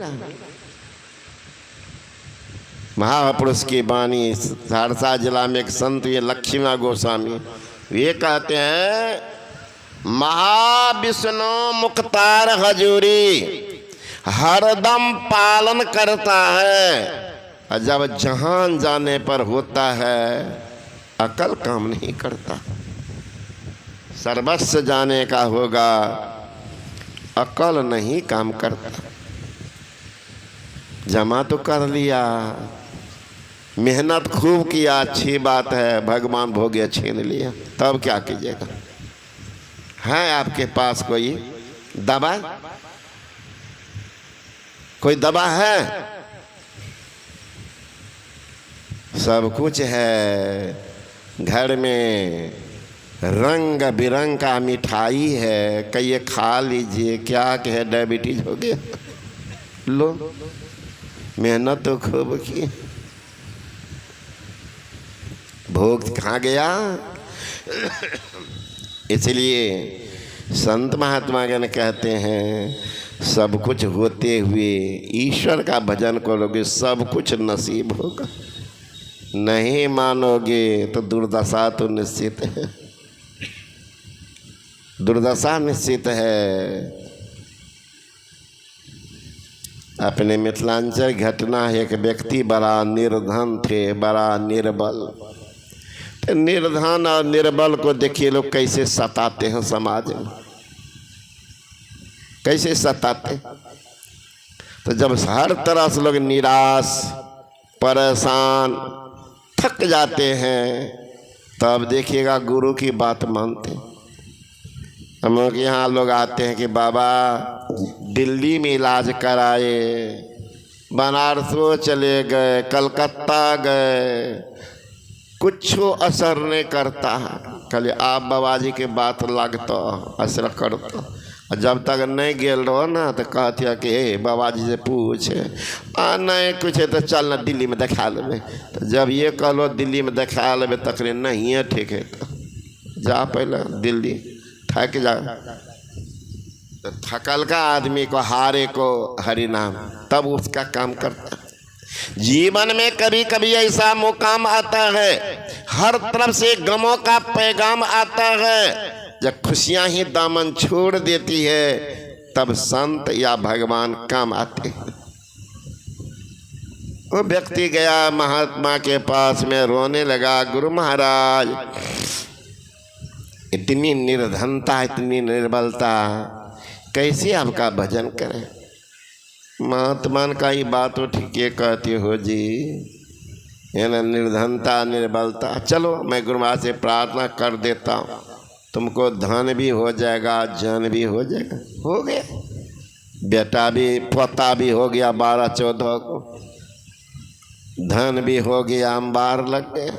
रहा। महापुरुष की वाणी, सहरसा जिला में एक संत ये लक्ष्मी गोस्वामी, ये कहते हैं महाविष्णु मुख्तार हजूरी हरदम पालन करता है, और जब जहान जाने पर होता है अकल काम नहीं करता। सर्वस्व जाने का होगा, अकल नहीं काम करता। जमा तो कर लिया, मेहनत खूब किया, अच्छी बात है, भगवान भोगे छीन लिया, तब क्या कीजिएगा? है आपके पास कोई दवा? कोई दवा है? सब कुछ है घर में, रंग बिरंग का मिठाई है, कहिए खा लीजिए, क्या कहे डायबिटीज हो गया। लो, मेहनत तो खूब की, भोग कहाँ गया? इसलिए संत महात्मा गण कहते हैं सब कुछ होते हुए ईश्वर का भजन करोगे सब कुछ नसीब होगा, नहीं मानोगे तो दुर्दशा तो निश्चित है, दुर्दशा निश्चित है। अपने मिथिलांचल घटना है, एक व्यक्ति बड़ा निर्धन थे, बड़ा निर्बल। तो निर्धन और निर्बल को देखिए लोग कैसे सताते हैं समाज में, कैसे सताते। तो जब हर तरह से लोग निराश, परेशान, थक जाते हैं, तब देखिएगा गुरु की बात मानते। हम लोग यहाँ लोग आते हैं कि बाबा दिल्ली में इलाज कराए, बनारसों चले गए, कलकत्ता गए, कुछ असर नहीं करता है। खाली आप बाबा जी के बात लगता असर करता, जब तक नहीं गेल रहो ना तो कहती है कि हे बाबा जी से पूछ, नहीं कुछ है तो चल ना दिल्ली में दिखा लेवे। तो जब ये कह लो दिल्ली में दिखा लेवे तकरे नहीं है, ठीक है तो जा पहले दिल्ली, थक जा। तो थकल का आदमी को, हारे को हरि नाम, तब उसका काम करता। जीवन में कभी कभी ऐसा मुकाम आता है, हर तरफ से गमों का पैगाम आता है, जब खुशियां ही दामन छोड़ देती है तब संत या भगवान काम आते हैं। वो व्यक्ति गया महात्मा के पास में, रोने लगा, गुरु महाराज इतनी निर्धनता, इतनी निर्बलता, कैसे आपका भजन करें? महात्मा का ही बात तो ठीक है कहती हो जी, है ना, निर्धनता निर्बलता। चलो मैं गुरु महाराज से प्रार्थना कर देता हूँ, तुमको धन भी हो जाएगा, जन भी हो जाएगा। हो गया, बेटा भी पोता भी हो गया 12-14 को, धन भी हो गया, अंबार लग गए।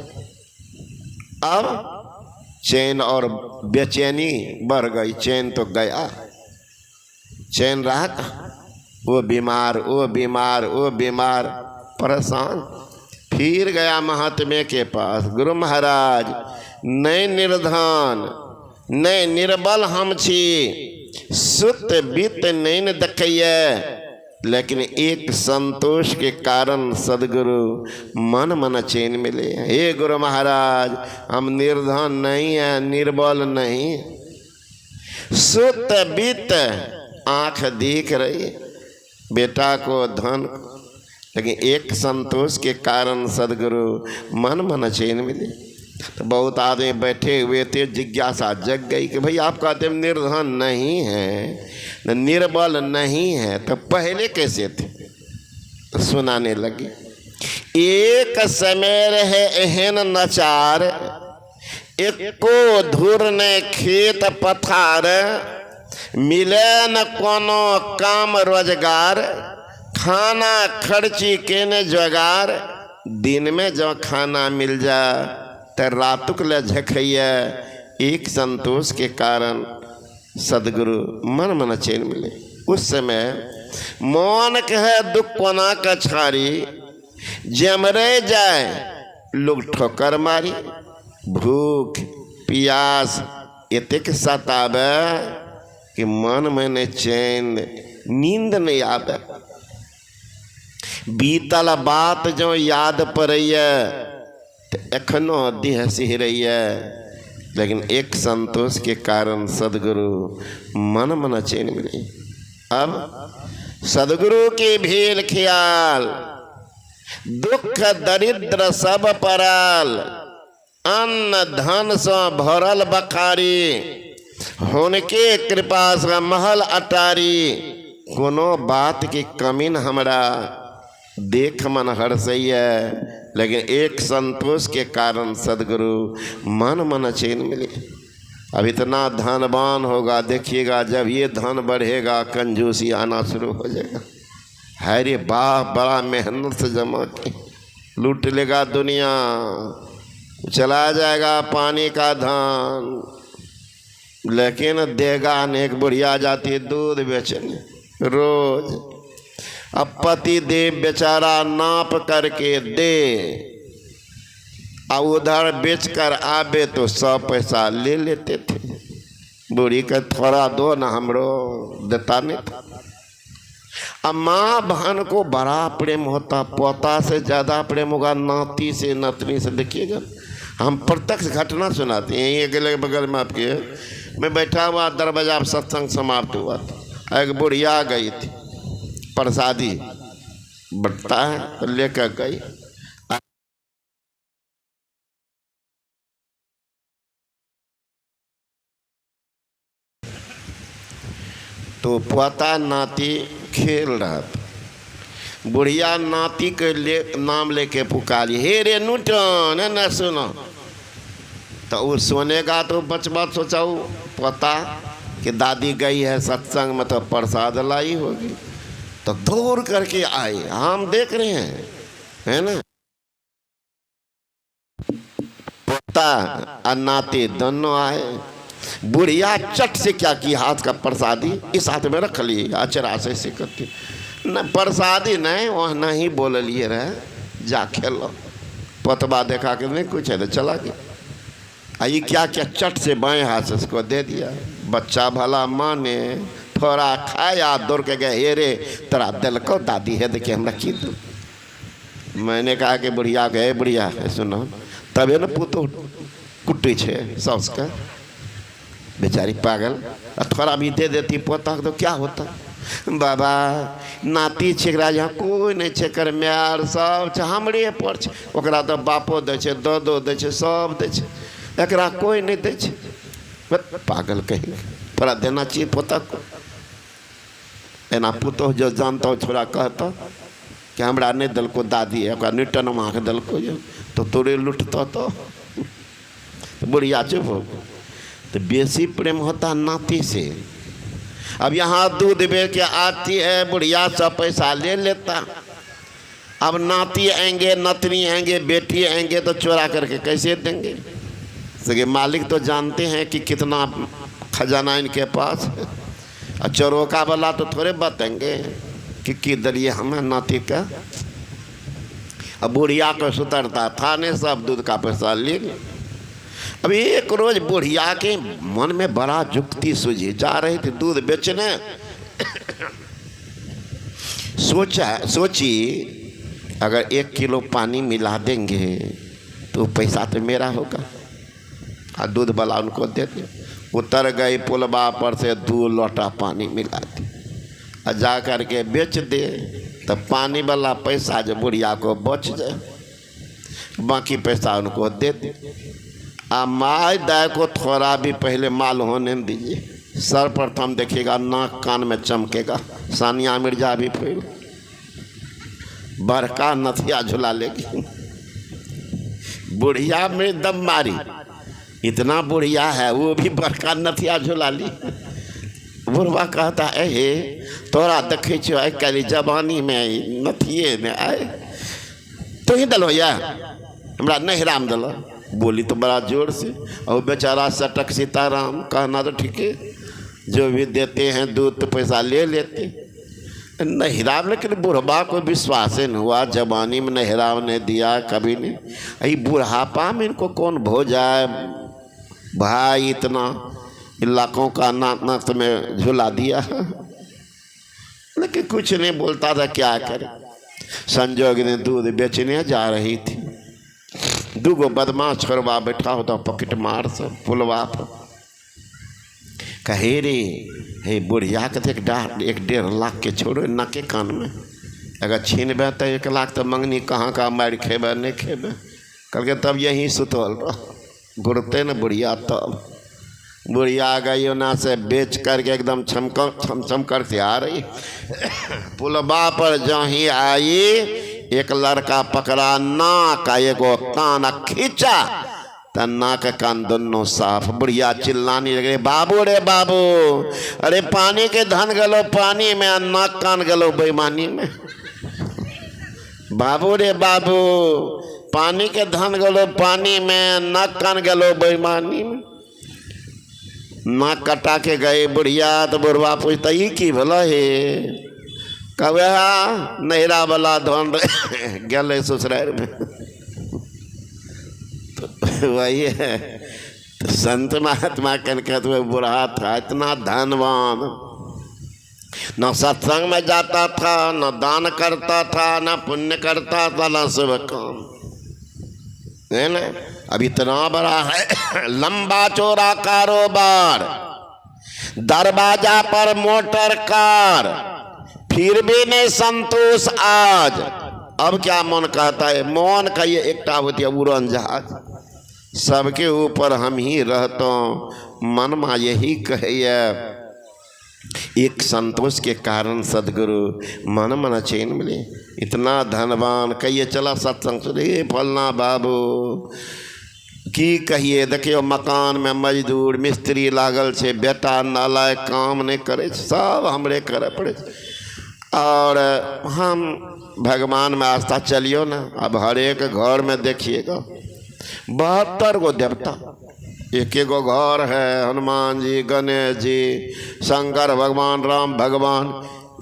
अब चैन और बेचैनी बढ़ गई, चैन तो गया, चैन रहा कहाँ? वो बीमार, वो बीमार, वो बीमार, परेशान। फिर गया महात्मे के पास, गुरु महाराज नहीं निर्धन नहीं निर्बल हम छी, सुत बीत नहीं न देखिए, लेकिन एक संतोष के कारण सदगुरु मन चैन मिले। हे गुरु महाराज हम निर्धन नहीं है, निर्बल नहीं, सुत बीत आँख दिख रही, बेटा को धन, लेकिन एक संतोष के कारण सदगुरु मन चैन मिले। तो बहुत आदमी बैठे हुए थे, जिज्ञासा जग गई कि भाई आप कहते हैं निर्धन नहीं है, निर्बल नहीं है, तो पहले कैसे थे? तो सुनाने लगे, एक समय रहे एहन नचार, एको धुर ने खेत पथार, मिले न कोनो काम रोजगार, खाना खर्ची के न जोगार। दिन में जो खाना मिल जा तो रातुक ले झखैया, एक संतोष के कारण सदगुरु मन चैन मिले। उस समय मौन कहे दुख कोना का छारी, जमरे जाए लोग ठोकर मारी, भूख प्यास इतक सतावे कि मन में चैन, नींद नहीं आवे। बीतल बात जो याद पड़ैया तो एखनो देह सिहरैया, लेकिन एक संतोष के कारण सदगुरु मन मन चैन मिले। अब सदगुरु के भेल ख्याल, दुख दरिद्र सब परल, अन्न धन से भरल बखारी, हुनके कृपा से महल अटारी, कोनो बात की कमी न हमरा, देख मन हर्षैया, लेकिन एक संतोष के कारण सदगुरु मन मन चैन मिले। अब इतना धनवान होगा, देखिएगा जब ये धन बढ़ेगा कंजूसी आना शुरू हो जाएगा। है रे बाप, बड़ा मेहनत से जमा के लूट लेगा दुनिया, चला जाएगा पानी का धन, लेकिन देगा अनेक। बुढ़िया जाती है दूध बेचने रोज, अब पति देव बेचारा नाप करके दे, और उधर बेचकर आवे तो 100 पैसा ले लेते थे। बूढ़ी का थोड़ा दो ना, हमरो देता नहीं था। अब माँ बहन को बड़ा प्रेम होता, पोता से ज़्यादा प्रेम होगा नाती से नतनी से। देखिएगा हम प्रत्यक्ष घटना सुनाते हैं। यहीं अगले बगल में आपके मैं बैठा हुआ दरवाजा पर सत्संग समाप्त हुआ था, एक बुढ़िया गई थी, प्रसादी बटता है तो लेकर गई। तो पोता नाती खेल रहा था, बुढ़िया नाती के नाम लेके पुकारी, हे रे नूटन न सुनो। तो वो सोनेगा तो बचपन सोचाऊ पोता कि दादी गई है सत्संग में तो प्रसाद लाई होगी, तो दौड़ करके आए। हम देख रहे हैं, है ना, पोता और नाती दोनों आए। बुढ़िया चट से क्या की, हाथ का प्रसादी इस हाथ में रख ली, अचरा से करती न, प्रसादी नहीं वह नहीं बोल लिए रहे, जा खेलो। पतबा देखा कि नहीं कुछ है तो चला गया। ये क्या क्या चट से बाएं हाथ से उसको दे दिया। बच्चा भला माने, थोड़ा खाया, दौड़ के गए, हे रे तेरा दिल को दादी है देखिए हम रखी दो। मैंने कहा कि बुढ़िया गए, बुढ़िया सुनो, तबे न पुतो कुट्टी छे सौस का, बेचारी पागल, थोड़ा भी दे देती पोता तो क्या होता। बाबा नाती छेकरा यहाँ कोई नहीं छेकर, म्यार सब हमरे पर छै, ओकरा तो बापो दै छै, दो दै छै, सब दै छै, एकरा कोई नहीं दै छै। पागल कहीं, थोड़ा देना चाहिए पोता को। एना पुतो जो जानता हो थोड़ा कहता कि हमरा नहीं दल को दादी है, न्यूटन वहाँ के दल को तो तोरे लुटता तो बुढ़िया चुप हो। तो बेसी प्रेम होता नाती से। अब यहाँ दूध बेच के आती है बुढ़िया, 100 पैसा ले लेता। अब नाती आएंगे, नतनी आएंगे, बेटी आएंगे तो चोरा करके कैसे देंगे। सगे मालिक तो जानते हैं कि कितना खजाना इनके पास है, और चोरोका वाला तो थोड़े बताएंगे कि दरिए हमें नाती का। अब बुढ़िया को सुतरता था ने सब दूध का पैसा ले गए। अब एक रोज बुढ़िया के मन में बड़ा जुक्ति सूझी, जा रही थी दूध बेचने। सोची अगर 1 किलो पानी मिला देंगे तो पैसा तो मेरा होगा, और दूध वाला उनको दे दे। उतर गई पुलबा पर से 2 लोटा पानी मिला दी, और जा करके बेच दे तो पानी वाला पैसा जो बुढ़िया को बच जाए, बाकी पैसा उनको दे दे। माय दाय को थोड़ा भी पहले माल होने दीजिए। सर्वप्रथम देखिएगा नाक कान में चमकेगा, सानिया मिर्जा भी फिर बड़का नथिया झुला लेगी। बुढ़िया में दम मारी, इतना बुढ़िया है वो भी बड़का नथिया झुला ली। बुढ़वा कहता है हे तोरा देखे छो आई कल जवानी में नथिए में आए तो ही दलो या हमरा नहराम दलो। बोली तो बड़ा जोर से, और बेचारा सटक सीताराम, कहना तो ठीक है, जो भी देते हैं दूध तो पैसा ले लेते नहराम। लेकिन बुढ़वा को विश्वास नहीं हुआ, जवानी में नहराम ने दिया कभी नहीं, यही बुढ़ापा में इनको कौन भो जाए भाई, इतना इलाकों का नात में झुला दिया। लेकिन कुछ नहीं बोलता था, क्या करे। संजोग ने दूध बेचने जा रही थी, दूगो बदमाश छोरवा बैठा होता पॉकेट मार से पुलवा पर। कहे रे हे बुढ़िया के एक 1.5 लाख के छोड़ो नाके कान में, अगर छीनबे तो 1 लाख तो मंगनी कहाँ का मार खेबे नहीं खेबे। कल के तब यहीं सुतल रह घुरते न बुढ़िया। तब बुढ़िया गई ना से बेच करके एकदम छम करके आ रही। पुलबा पर जहाँ ही आई एक लड़का पकड़ा नाक का एगो कान खींचा तो नाक कान दोनों साफ। बुढ़िया चिल्लाने लगे बाबू रे बाबू, अरे पानी के धन गलो पानी में, नाक कान गलो बेईमानी में। बाबू रे बाबू, पानी के धन गलो पानी में, नाक कान गलो बेईमानी में। नाक कटा के गए बुढ़िया तो बुढ़वा पूछता ये की भला है। कहे हाँ नहरा वाला धन गले ससुराल में। तो वही है तो संत महात्मा कहते हुए बुढ़ा था इतना धनवान, न सत्संग में जाता था, न दान करता था, न पुण्य करता था, न शुभ काम है ना। अब इतना बड़ा है लंबा चौड़ा कारोबार, दरवाजा पर मोटर कार, फिर भी नहीं संतोष आज। अब क्या मन कहता है, मौन का ये एकटा होती है उड़न जहाज, सबके ऊपर हम ही रहता। मन में यही कहिए एक संतोष के कारण सदगुरु मन मन चैन मिले। इतना धनवान कहिए चला सत्संग सुने फलना बाबू की कहिए देखियो मकान में मजदूर मिस्त्री लागल छे, बेटा नालायक काम नहीं करे, सब हमरे करे पड़े। और हम भगवान में आस्था चलियो ना। अब हर एक घर में देखिएगा 72 गो देवता, एक गो घर है हनुमान जी, गणेश जी, शंकर भगवान, राम भगवान।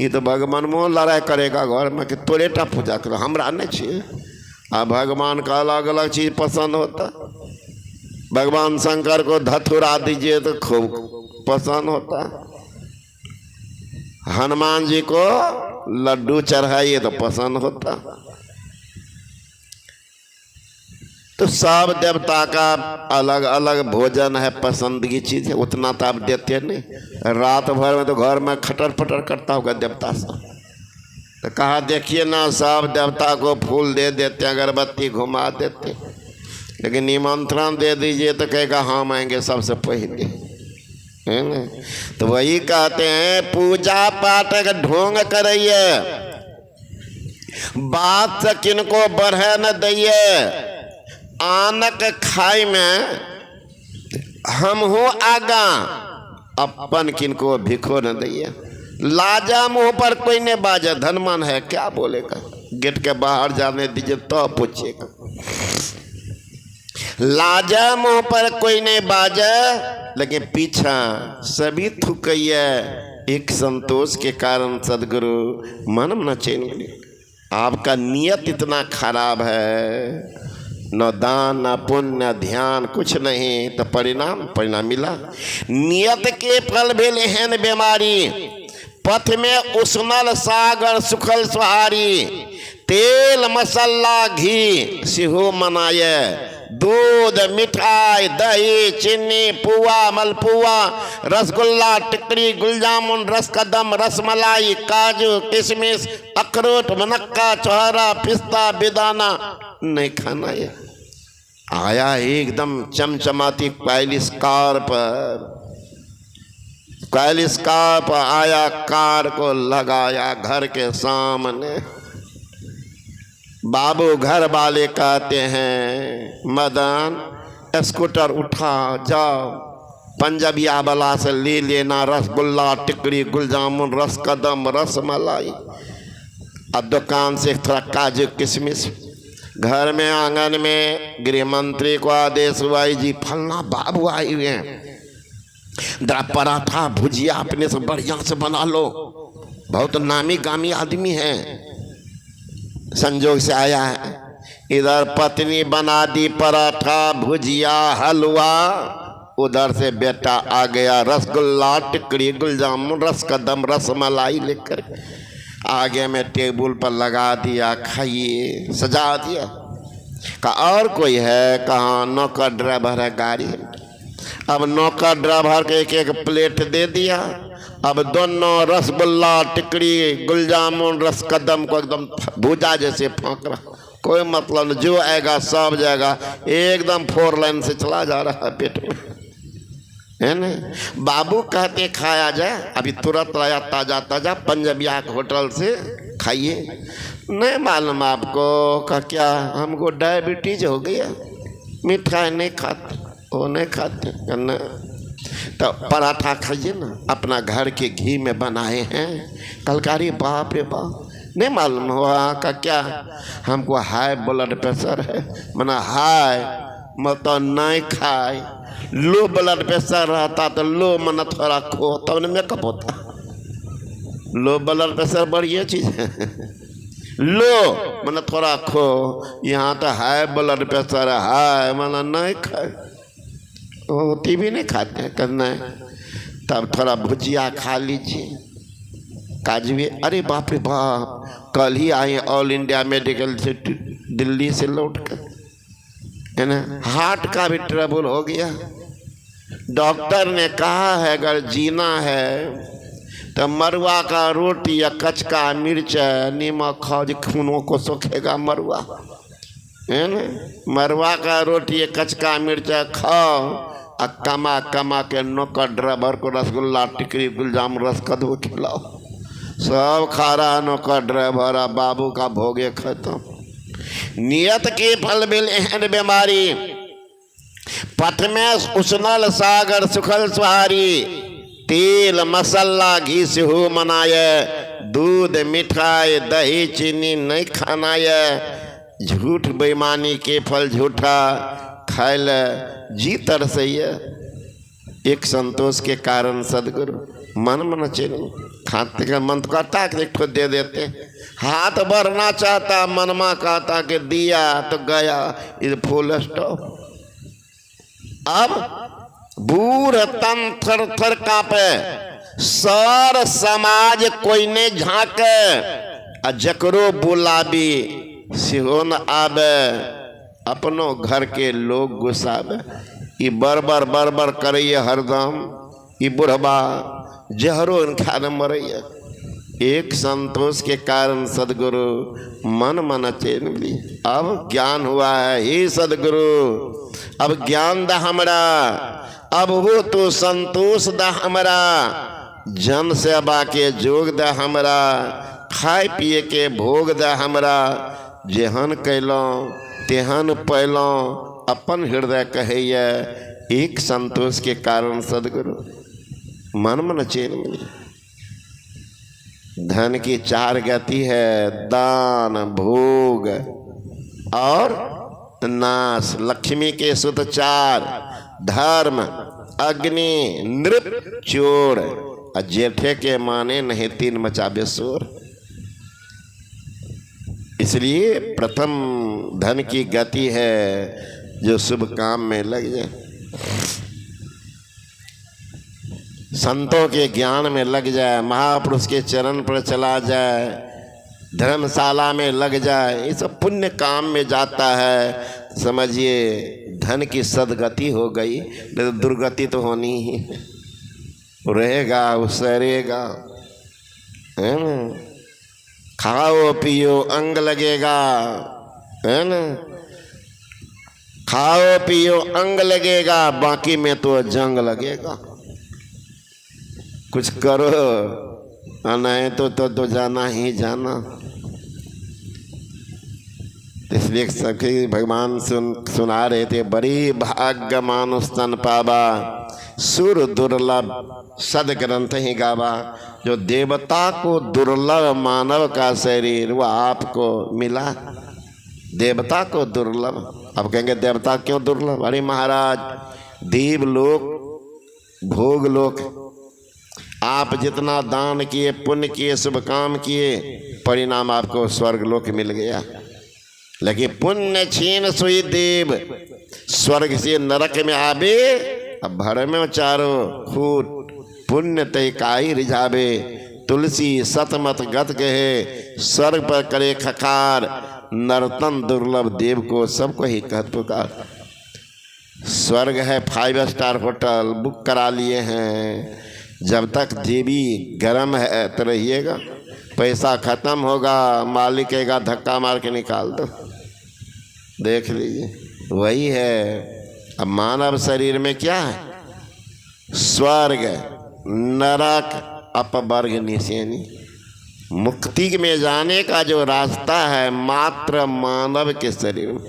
ये तो भगवान मोह लड़ाई करेगा घर में कि तोरेटा पूजा करो, हमरा नहीं चाहिए। अब भगवान का अलग अलग चीज़ पसंद होता। भगवान शंकर को धतुरा दीजिए तो खूब पसंद होता, हनुमान जी को लड्डू चढ़ाइए तो पसंद होता। तो सब देवता का अलग अलग भोजन है, पसंद की चीज़ है, उतना तो आप देते नहीं। रात भर में तो घर में खटर पटर करता होगा देवता सब। तो कहा देखिए ना सब देवता को फूल दे देते, अगरबत्ती घुमा देते, लेकिन निमंत्रण दे दीजिए तो कहेगा हम आएंगे सबसे पहले, है ना। तो वही कहते हैं पूजा पाठ का ढोंग करिए, बात से किनको बढ़े न दिए। आनक खाई में हम हो आगा, अपन किनको भिखो न दिए। लाजा मुंह पर कोई नहीं बाजा, धनमान है क्या बोलेगा, गेट के बाहर जाने दीजिए तो पूछेगा। लाजा मुंह पर कोई नहीं बाजा, लेकिन पीछा सभी थुकैया। एक संतोष के कारण सदगुरु मन न चैन मिले। आपका नियत इतना खराब है, न दान न पुण्य न ध्यान कुछ नहीं, तो परिणाम मिला। नियत के फल भेल एहन बीमारी, पथ में उसनल सागर सुखल सुहारी। तेल मसाला घी सिहो मनाए, दूध मिठाई दही चीनी पुआ मलपुआ रसगुल्ला टिकड़ी गुलजामुन रसकदम रसमलाई काजू किशमिश अखरोट मनक्का चौहरा पिस्ता बेदाना नहीं खाना है। आया एकदम चमचमाती क्वालिस कार पर आया, कार को लगाया घर के सामने। बाबू घर वाले कहते हैं मदन स्कूटर उठा जाओ, पंजाबिया वाला से ले लेना रसगुल्ला टिकड़ी गुलजामुन रसकदम रसमलाई, और दुकान से थोड़ा काजू किशमिश। घर में आंगन में गृह मंत्री को आदेश हुआ जी फलना बाबू आए हुए हैं, जरा पराठा भुजिया अपने से बढ़िया से बना लो, बहुत नामी गामी आदमी है। संजोग से आया है, इधर पत्नी बना दी पराठा भुजिया हलवा, उधर से बेटा आ गया रसगुल्ला टिकड़ी गुलजामुन रसकदम रसमलाई लेकर। आगे में टेबल पर लगा दिया, खाइए, सजा दिया। कहा और कोई है? कहाँ? नौकर ड्राइवर है गाड़ी। अब नौकर ड्राइवर के एक एक प्लेट दे दिया। अब दोनों रसगुल्ला, टिकड़ी, गुलजामुन, रसकदम को एकदम भूजा जैसे फाँक रहा, कोई मतलब नहीं, जो आएगा सब जाएगा, एकदम 4 लाइन से चला जा रहा है पेट में, है ना। बाबू कहते खाया जाए, अभी तुरंत आया ताजा ताजा पंजाबिया होटल से, खाइए। नहीं मालूम आपको? का क्या? हमको डायबिटीज हो गया, मिठाई नहीं खाते, वो नहीं खाते ना। तो पराठा खाइए ना, अपना घर के घी में बनाए हैं। कलकारी बाप रे बाप, नहीं मालूम हुआ का क्या? हमको हाई ब्लड प्रेशर है, मना हाई मतलब नहीं खाए। लो ब्लड प्रेशर रहता तो लो मना थोड़ा खो, तब तो मेकअप होता। लो ब्लड प्रेशर बढ़िया चीज़ है। लो मना थोड़ा खो, यहाँ तो हाई ब्लड प्रेशर है, हाई मना नहीं खाए, होती भी नहीं खाते करना है। तब थोड़ा भुजिया खा लीजिए, काजू। अरे बाप रे बाप, कल ही आए ऑल इंडिया मेडिकल से दिल्ली से लौट कर, है ना। हार्ट का भी ट्रबल हो गया। डॉक्टर ने कहा है अगर जीना है तो मरुआ का रोटी या कचका मिर्च नीमक खाओ, जो खूनों को सोखेगा मरुआ, है ना। मरुआ का रोटी या कचका मिर्च खाओ, और कमा कमा के नौकर ड्राइवर को रसगुल्ला, टिकरी, गुलजाम, रसकदम खिलाओ। सब खा रहा नौकर ड्राइवर, बाबू का भोगे खत्म। नियत के फल मिल एहन बीमारी, पथ में उछनल सागर सुखल सुहारी। तेल मसाला घी से हो मनाए, दूध मिठाई दही चीनी नहीं खानाए। झूठ बेईमानी के फल झूठा, खायल जी तरसैया। एक संतोष के कारण सदगुरु मन मन चेन खाते का मन तो करता कि एक दे देते, हाथ भरना चाहता, मनमा कहता कि दिया तो गया, इस फुल स्टॉप। अब बूढ़ तन थर थर कांपे, सर समाज कोई ने झांके, आ जकरो बुलाबी सिहो न आबे, अपनो घर के लोग गुस्साबे। ये बरबर बरबर करैए हरदम, ये बुढ़बा जहरो इनखा न मरैया। एक संतोष के कारण सदगुरु मन मन चैन मिली। अब ज्ञान हुआ है, हे सदगुरु अब ज्ञान दा हमरा, अब हो तो संतोष दा हमरा, जन सेवा के जोग दा हमरा, खाए पिए के भोग दा हमरा। जेहन कैलौं तेहन पैलौं, अपन हृदय कहैया। एक संतोष के कारण सदगुरु मन मन चैन मिली। धन की 4 गति है, दान, भोग और नाश। लक्ष्मी के सुत 4, धर्म, अग्नि, नृप, चोर। और जेठे के माने नहीं 3 मचाबे शोर। इसलिए प्रथम धन की गति है जो शुभ काम में लग जाए, संतों के ज्ञान में लग जाए, महापुरुष के चरण पर चला जाए, धर्मशाला में लग जाए, ये सब पुण्य काम में जाता है। समझिए धन की सदगति हो गई, नहीं तो दुर्गति तो होनी ही रहेगा, उसरेगा, है ना। खाओ पियो अंग लगेगा, है ना। खाओ पियो अंग लगेगा, बाकी में तो जंग लगेगा। कुछ करो नहीं तो जाना ही जाना। इसलिए सखी भगवान सुना रहे थे, बड़ी भाग्य मानुष तन पावा, सुर दुर्लभ सद ग्रंथ ही गावा। जो देवता को दुर्लभ मानव का शरीर वो आपको मिला, देवता को दुर्लभ। अब कहेंगे देवता क्यों दुर्लभ? अरे महाराज, देवलोक, भोगलोक, आप जितना दान किए, पुण्य किए, शुभ काम किए, परिणाम आपको स्वर्ग लोक मिल गया। लेकिन पुण्य छीन सुई देव, स्वर्ग से नरक में आवे, अब भर में चारो खूट, पुण्य तय काई रिझावे। तुलसी सतमत गत कहे, स्वर्ग पर करे खकार, नर्तन दुर्लभ देव को सबको ही कहत पुकार। स्वर्ग है 5 स्टार होटल बुक करा लिए हैं, जब तक देवी गर्म है तो रहिएगा, पैसा खत्म होगा मालिक कहेगा धक्का मार के निकाल दो। देख लीजिए वही है। अब मानव शरीर में क्या है? स्वर्ग, नरक, अपवर्ग, निशानी। मुक्ति में जाने का जो रास्ता है मात्र मानव के शरीर में।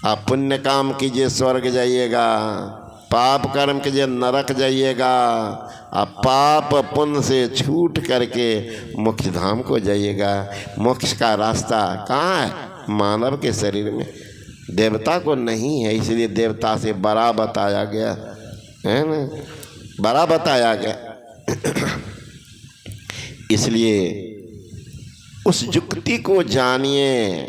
आप पुण्य काम कीजिए स्वर्ग जाइएगा, पाप कर्म कीजिए नरक जाइएगा, आप पाप पुण्य से छूट करके मोक्ष धाम को जाइएगा। मोक्ष का रास्ता कहाँ है? मानव के शरीर में। देवता को नहीं है, इसलिए देवता से बड़ा बताया गया है ना, बड़ा बताया गया। इसलिए उस युक्ति को जानिए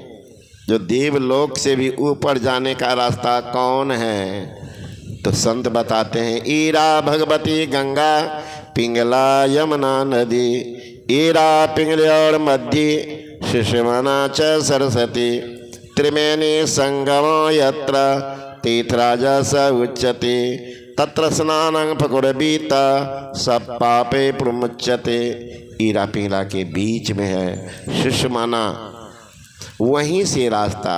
जो देवलोक से भी ऊपर जाने का रास्ता कौन है। तो संत बताते हैं, ईरा भगवती गंगा पिंगला यमुना नदी, ईरा पिंगले और मध्य सुषमना च सरस्वती, त्रिमेणी संगमो यत्र तीर्थराजा स उच्यते, तत्र स्नानं फकुड़बीता सब पापे प्रमुच्यते। ईरा पिंगला के बीच में है सुषमना, वहीं से रास्ता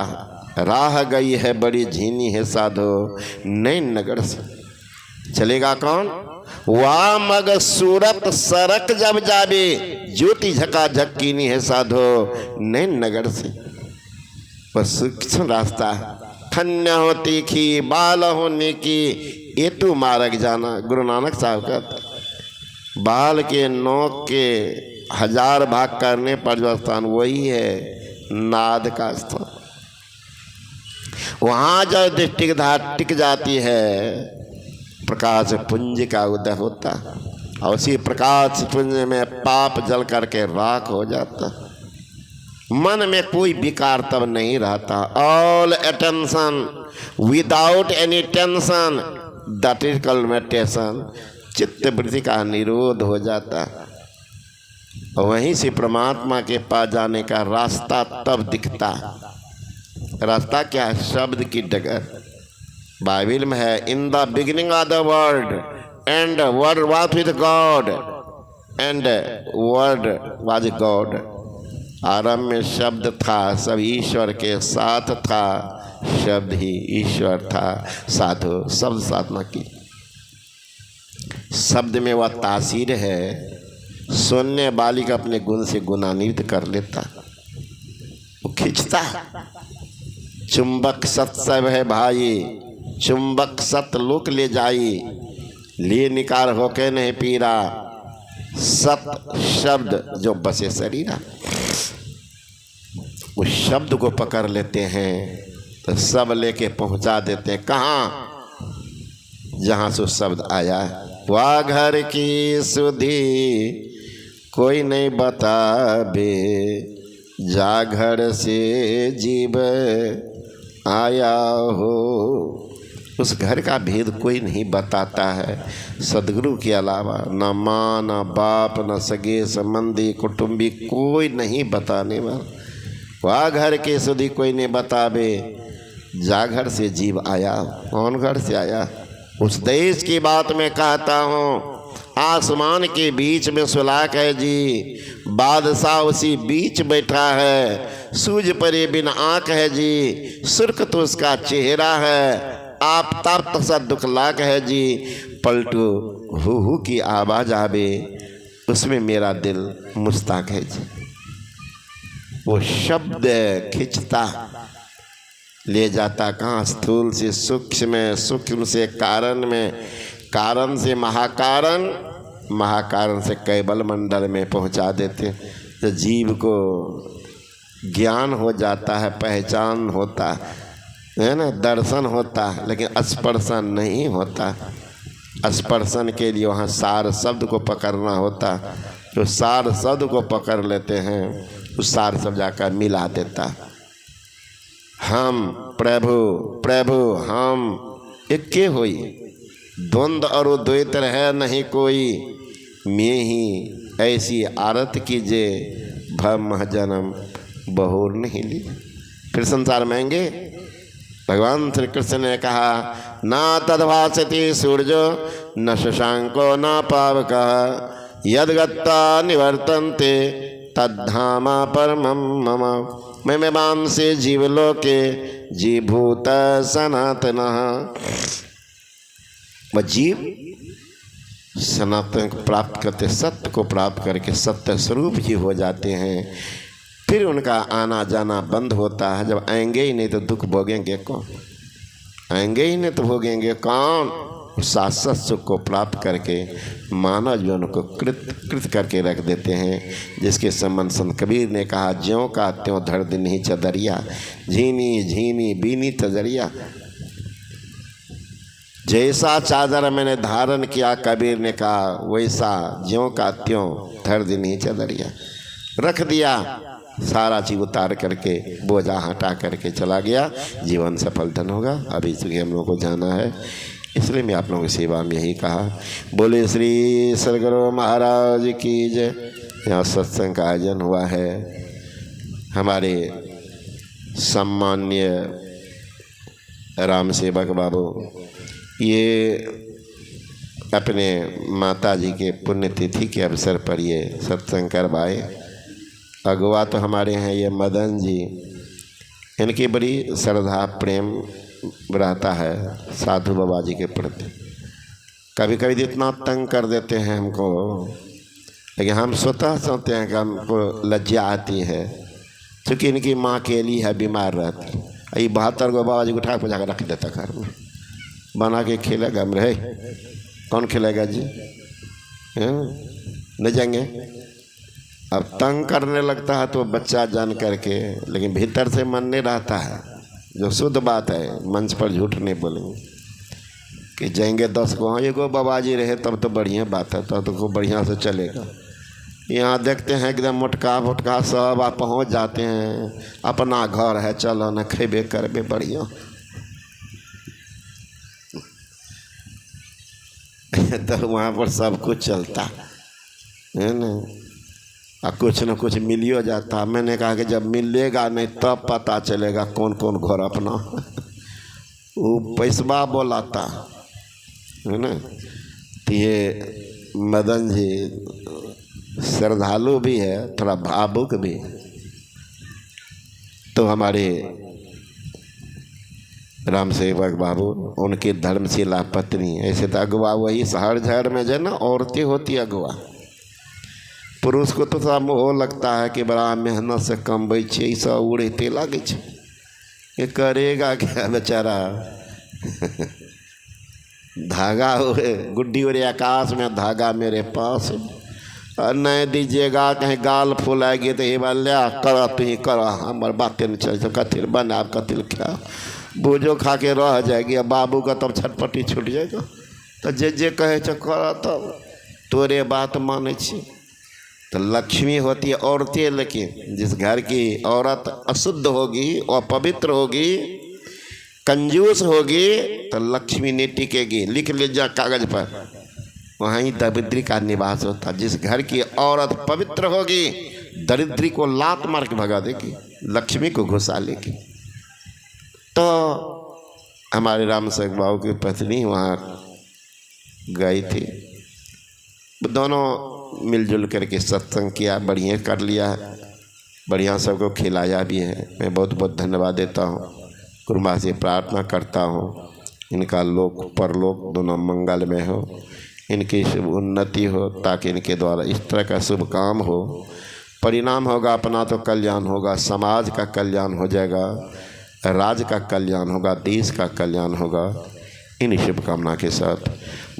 राह गई है बड़ी झीनी है साधो, नैन नगर से चलेगा कौन? वाह मग सूरत सरक जब जाबे, ज्योति झका झक्कीनी है साधो, नैन नगर से। बस सूक्ष्म रास्ता, खन्य हो तीखी बाल हो नेकी, ये तू मार्ग जाना। गुरु नानक साहब का बाल के नोक के 1000 भाग करने पर जो स्थान वही है नाद का स्थान। वहाँ जब दृष्टि टिक जाती है प्रकाश पुंज का उदय होता, और उसी प्रकाश पुंज में पाप जल करके राख हो जाता। मन में कोई विकार तब नहीं रहता। All attention without any tension, that is called meditation. चित्त वृत्ति का निरोध हो जाता, और वहीं से परमात्मा के पास जाने का रास्ता तब दिखता। रास्ता क्या है? शब्द की डगर। बाइबल में है, in the beginning of the word and word was with God and word was God. आरंभ में शब्द था, सब ईश्वर के साथ था, शब्द ही ईश्वर था। साधु शब्द साधना की, शब्द में वह तासीर है, सुनने वाली का अपने गुण से गुणान्वित कर लेता, वो खींचता। चुंबक सत सब है भाई, चुंबक सत लोक ले जाई, ले निकार होके नहीं पीरा, सत शब्द जो बसे शरीरा। उस शब्द को पकड़ लेते हैं तो सब लेके पहुंचा देते हैं कहाँ? जहाँ से शब्द आया। वाह घर की सुधी कोई नहीं बताबे, जा घर से जीव आया हो। उस घर का भेद कोई नहीं बताता है सदगुरु के अलावा। न माँ, न बाप, न सगे संबंधी कुटुंबी, कोई नहीं बताने वाला। वह घर के सुधी कोई नहीं बतावे, जा घर से जीव आया। कौन घर से आया? उस देश की बात मैं कहता हूँ। आसमान के बीच में सुलाक है जी, बादशाह उसी बीच बैठा है। सूझ परे बिन आँख है जी, सुर्ख तो उसका चेहरा है। आप तप्त सा दुखलाक है जी, पलटू हु की आवाज आवे, उसमें मेरा दिल मुस्ताक है जी। वो शब्द खिंचता ले जाता कहाँ? स्थूल से सूक्ष्म में, सूक्ष्म से कारण में, कारण से महाकारण, महाकारण से कैबल मंडल में पहुंचा देते। तो जीव को ज्ञान हो जाता है, पहचान होता है ना, दर्शन होता, लेकिन स्पर्शन नहीं होता। स्पर्शन के लिए वहाँ सार शब्द को पकड़ना होता। तो सार शब्द को पकड़ लेते हैं, उस सार शब्द जाकर मिला देता। हम प्रभु प्रभु हम एके होई, द्वंद्व और द्वैत है नहीं कोई। मैं ही ऐसी आरत कीजिए भम जन्म बहुर नहीं ली। फिर संसार में आएंगे। भगवान श्री कृष्ण ने कहा ना तद्भासति सूर्यो न शशांको न पावकः यद्गत्वा निवर्तन्ते तद्धामा परमं मम मैं मानसे जीवलोके जीभूत सनातनः। वह जीव सनातन को प्राप्त करते, सत्य को प्राप्त करके सत्य स्वरूप ही हो जाते हैं। फिर उनका आना जाना बंद होता है। जब आएंगे ही नहीं तो दुख भोगेंगे कौन? आएंगे ही नहीं तो भोगेंगे कौन? शाश्वत सुख को प्राप्त करके मानव जीवन को कृत करके रख देते हैं। जिसके संबंध संत कबीर ने कहा ज्यों का त्यों धर दिन ही चदरिया झीनी झीनी बीनी तजरिया। जैसा चादर मैंने धारण किया, कबीर ने कहा वैसा ज्यों का त्यों धर दिन ही चदरिया। रख दिया, सारा चीज उतार करके बोझा हटा करके चला गया। जीवन सफल धन होगा। अभी चूँकि हम लोग को जाना है, इसलिए मैं आप लोगों की सेवा में यही कहा। बोले श्री सदगुरु महाराज की जय। यहाँ सत्संग का आयोजन हुआ है। हमारे सम्मान्य राम सेवक बाबू ये अपने माता जी के पुण्यतिथि के अवसर पर ये सत्संग करवाए। अगुआ तो हमारे हैं ये मदन जी, इनकी बड़ी श्रद्धा प्रेम रहता है साधु बाबा जी के प्रति। कभी कभी इतना तंग कर देते हैं हमको, लेकिन हम स्वतः सोचते हैं कि हमको लज्जा आती है, क्योंकि इनकी माँ अकेली है, बीमार रहती। ये 72 को बाबा जी को उठा पुजा कर रख देता घर में, बना के खिलेगा। हम रहे कौन खिलेगा जी? नहीं जाएंगे। अब तंग करने लगता है तो बच्चा जान करके, लेकिन भीतर से मन नहीं रहता है। जो शुद्ध बात है, मंच पर झूठ नहीं बोलेंगे कि जाएंगे 10 को। हाँ, ये को बाबा जी रहे तब तो बढ़िया बात है, तब तो बढ़िया से चलेगा। यहाँ देखते हैं एकदम मोटका फोटका सब आप पहुँच जाते हैं, अपना घर है, चलो न खेबे करबे बढ़िया। तो वहाँ पर सब कुछ चलता है ना, और कुछ न कुछ मिलियो जाता। मैंने कहा कि जब मिलेगा नहीं तब पता चलेगा कौन कौन घर अपना। वो पैसवा बोलाता है ना। तो ये मदन जी श्रद्धालु भी है, थोड़ा भावुक भी। तो हमारे राम सेवक बाबू, उनकी धर्मशिला पत्नी, ऐसे तो अगुआ वही हर घर में जो ना औरतें होती अगुआ। पुरुष को तो सब मोह लगता है कि बड़ा मेहनत से कमबै छे, सब उड़ते लगे छे। ये करेगा क्या बेचारा? धागा गुड्डी उड़े आकाश में, धागा मेरे पास। और नहीं दीजिएगा, कहीं गाल फुलाएगी तो ये लिया करा तो ही करा, हमारे बातें नहीं चल। कथिल बना कथिल क्या बोझो खा के रह जाएगी। अब बाबू का तब छटपटी छूट जाएगा। तो जे कहे कर तब तोरे बात माने छी। तो लक्ष्मी होती है औरतें, लेकिन जिस घर की औरत अशुद्ध होगी और अपवित्र होगी, कंजूस होगी, तो लक्ष्मी नहीं टिकेगी। लिख लीजिए कागज पर, वहीं दरिद्री का निवास होता। जिस घर की औरत पवित्र होगी, दरिद्री को लात मार के भगा देगी, लक्ष्मी को घुसा लेगी। तो हमारे राम सेवक बाबू की पत्नी वहाँ गई थी। दोनों मिलजुल करके सत्संग किया, बढ़िया कर लिया, बढ़िया सबको खिलाया भी है। मैं बहुत बहुत धन्यवाद देता हूँ। गुरुमा से प्रार्थना करता हूँ इनका लोक परलोक दोनों मंगल में हो, इनकी शुभ उन्नति हो, ताकि इनके द्वारा इस तरह का शुभ काम हो। परिणाम होगा अपना तो कल्याण होगा, समाज का कल्याण हो जाएगा, राज्य का कल्याण होगा, देश का कल्याण होगा। इन शुभकामना के साथ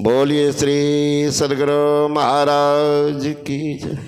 बोलिए श्री सदगुरु महाराज की जय।